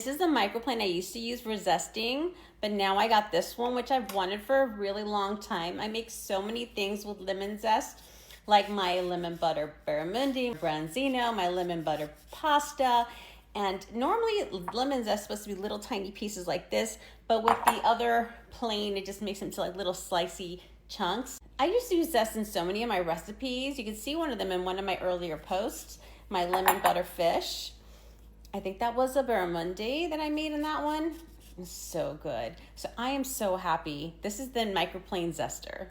This is the microplane I used to use for zesting, but now I got this one, which I've wanted for a really long time. I make so many things with lemon zest, like my lemon butter barramundi, branzino, my lemon butter pasta. And normally lemon zest is supposed to be little tiny pieces like this, but with the other plane, it just makes them into like little slicey chunks. I used to use zest in so many of my recipes. You can see one of them in one of my earlier posts, my lemon butter fish. I think that was a barramundi that I made in that one. It's so good. So I am so happy. This is the microplane zester.